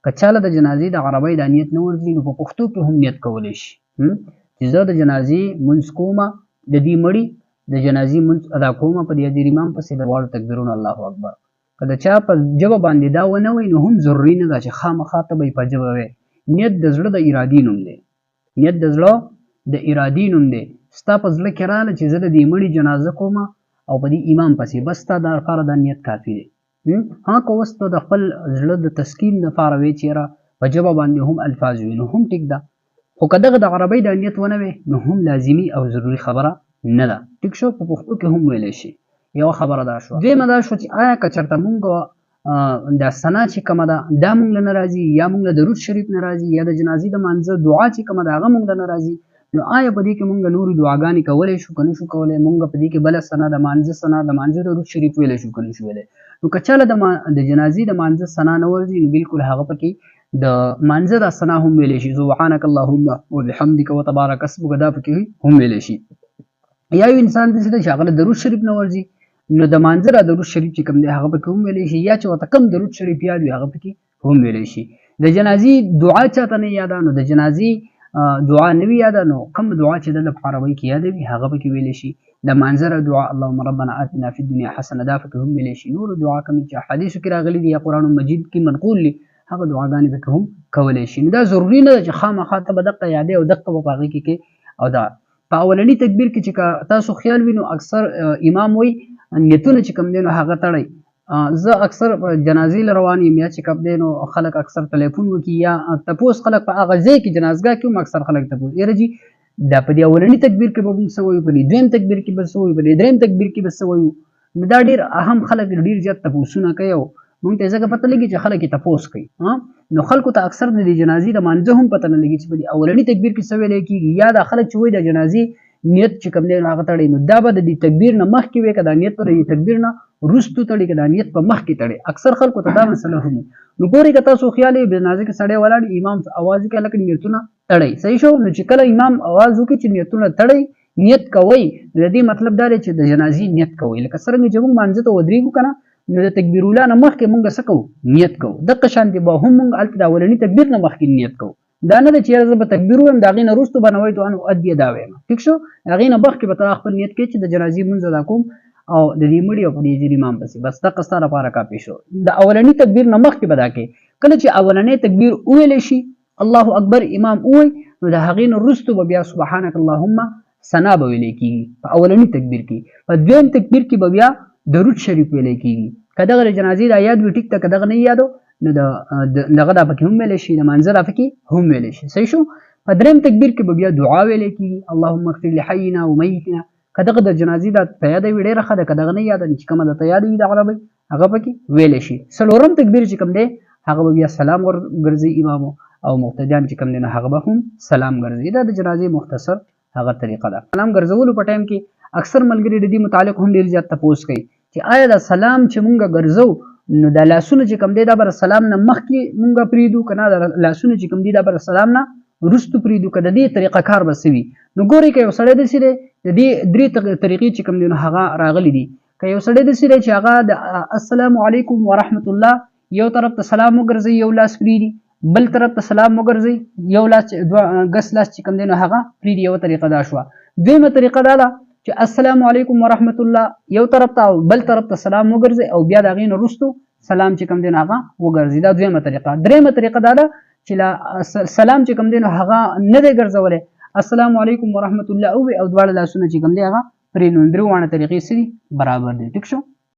که چاله د جنازې د عربۍ د نیت نه ورځي نو په پښتو کې هم نیت کولی شي چې زه د جنازې مونځ کومه د دې مړي د جنازې مونځ ادا کومه په دې حاضر امام پسې د دواړو تکبیرونه الله اکبر. که د چا په ژبه باندې دا ونه وي نو هم ضروري نه ده چې خامخا ته به یې په ژبه وي. نیت د زړه د ارادې نوم دی. نیت د زړه د ارادې نوم دی. ستا په زړه کې راغله چې زه د دې مړي جنازه کومه او په دې امام پسې بس ستا د لپاره دا نیت کافي دی. ها که اوس ته د خپل زړه د تسکین لپاره وی چې یاره په ژبه باندې هم الفاظ وي نو هم ټیک ده، خو که دغه د عربۍ د نیت ونه وي نو هم لازمي او ضروري خبره نه ده. ټیک شو، په پښتو کې هم ویلی شي. یوه خبره دا شوه. دویمه دا شوه چې آیا که چېرته مونږ دا ثنا چې کومه ده دا مونږ له نه راځي یا مونږ له درود شریف نه راځي یا د جنازې د مانځه دعا چې کومه ده هغه مونږ له نه راځي نو آیا په دې کې مونږ نورې دعاګانې کولی شو که نه شو کولی؟ مونږ په دې کې بله ثنا د مانځه ثنا د مانځه درود شریف ویلی شو که نه شو ویلی؟ نو که چاله د جنازې د مانځه ثنا نه ورځي نو بالکل هغه پکې د مانځه د ثنا هم ویلی شي. سبحانک اللهم وبحمدک وتبارک اسمک دا پکې هم ویلی شي. یا یو انسان داسې ده چې هغه له درود شریف نه ورځي نو د مانځه را درود شریف چې کوم دی هغه پکې هم ویلی شي، یا چې ورته کوم درود شریف یاد وي هغه پکې هم ویلی شي. د جنازې دعا چاته نه یاده نو د جنازې دعا نه وي یاده نو کوم دعا چې د په عربۍ کې یاده وي هغه پکې ویلی شي. د مانځه دعا اللهم ربنا آتنا فی الدنیا حسنه دا پکې هم ویلی شي. نور دعا کومې چې حدیثو کې راغلي دي یا قرآن مجید کې منقول دي هغه دعاګانې پکې هم کولی شي. نو دا ضروري نه ده چې خامخا ته به دقه یادې او دقه به په هغې کې او دا په اولني تکبیر کې چې تاسو خیال وي نو اکثر امام وایي نیتونه چې کوم دی نو هغه تړئ. زه اکثر جنازې له روان یم یا چې کوم دی نو خلک اکثر تلیفون وکړي یا تپوس خلک په هغه ځای کې جنازګاه کې هم اکثر خلک تپوس یاره جي دا په دې اولني تکبیر کې به موږ څه وایو، په دې دویم تکبیر کې به څه وایو، په دې دریم تکبیر کې به څه وایو. نو دا ډېر اهم خلک ډېر زیات تپوسونه کوي او موږ ته ځکه پته لګي چې خلک یې تپوس کوي. نو خلکو ته اکثر د دې جنازې د مانځه هم پته نه لګي چې په دې اولني تکبیر کې څه ویلی کېږي یا دا خلک چې وایي د جنازې نیت چې کوم دی نو هغه تړي نو دا به د دې تکبیر نه مخکې وي که دا نیت به د دې تکبیر نه وروستو تړي که دا نیت په مخکې تړي. اکثر خلکو ته دا مسله هم نو ګورئ که تاسو خیال یې جنازې کې سړی ولاړ امام اواز وکړي هلکه نیتونه تړئ صحیح شو. نو چې کله امام اواز وکړي چې نیتونه تړئ نیت کوئ نو د دې مطلب دا دی چې د جنازې نیت کوئ. لکه څرنګه چې موږ مانځه ته ودرېږو که نه نو د تکبیر اوله نه مخکې موږ څه کوو نیت کوو. دقه شانتې به هم موږ هلته د اولني تکبیر نه مخکې نیت کوو. دا نه ده چې یاره زه به تکبیر ووایم د هغې نه وروستو به نویت ان اؤدي دا وایم ټیک شو. هغې نه مخکې به ته خپل نیت کوې چې د جنازې مونځ ادا کوم او د دې مړي او په دې حاضر امام پسې بس دقه ستا لپاره کافي شو. د اولني تکبیر نه مخکې به دا کوې. کله چې اولنی تکبیر وویلی شي الله اکبر امام ووایي نو د هغې نه وروستو به بیا سبحانک اللهم ثنا به ویلی کېږي په اولني تکبیر کې. په دویم تکبیر کې به بیا درود شریف ویلی کېږي. که دغه د جنازې دا یاد وي ټیک ته، که دغه نه یادو نو دغه دا پکې هم ویلی شي، د مانځه دا پکې هم ویلی شي صحیح شو. په دریم تکبیر کې به بیا دعا ویلی کېږي اللهم اغفر لحینا ومیتنا. که دغه د جنازې دا ته یاده وي ډېره ښه ده، که دغه نه یاده چې کومه درته یاده وي د عربۍ هغه پکې ویلی شي. څلورم تکبیر چې کوم دی هغه به بیا سلام ورګرځي امام او مقتدیان چې کوم دی نو هغه به هم سلام ګرځي. دا د جنازې مختصر هغه طریقه ده. سلام ګرځولو په ټایم کې اکثر ملګري د دې متعلق هم ډېر زیات تپوس کوي چې آیا دا سلام چې مونږ ګرځو نو دا لاسونه چې کوم دی دا بر سلام نه مخکې مونږ پرېږدو که نه دا لاسونه چې کوم دی دا بر سلام نه وروستو پرېږدو که د دې طریقه کار به څه وي. نو ګورئ که یو سړی داسې دی د دې درې طریقې چې کوم دی نو هغه راغلي دي. که یو سړی داسې دی چې هغه د السلام علیکم ورحمت الله یو طرف ته سلام وګرځوي یو لاس پرېږدي، بل طرف ته سلام وګرځوي یو لاس ګس لاس چې کوم دی نو هغه پرېږدي. یوه طریقه دا شوه. دویمه طریقه دا ده چې السلام علیکم ورحمت الله یو طرف ته او بل طرف ته سلام وګرځي او بیا د هغې نه وروستو سلام چې کوم دی نو هغه وګرځي. دا دویمه طریقه. دریمه طریقه دا ده چې سلام چې کوم دی نو هغه نه دی ګرځولی السلام علیکم ورحمت الله ووایي او دواړه لاسونه چې کوم دی هغه پرېږدي. نو درې واړه طریقې څه دي برابر دي ټیک شو.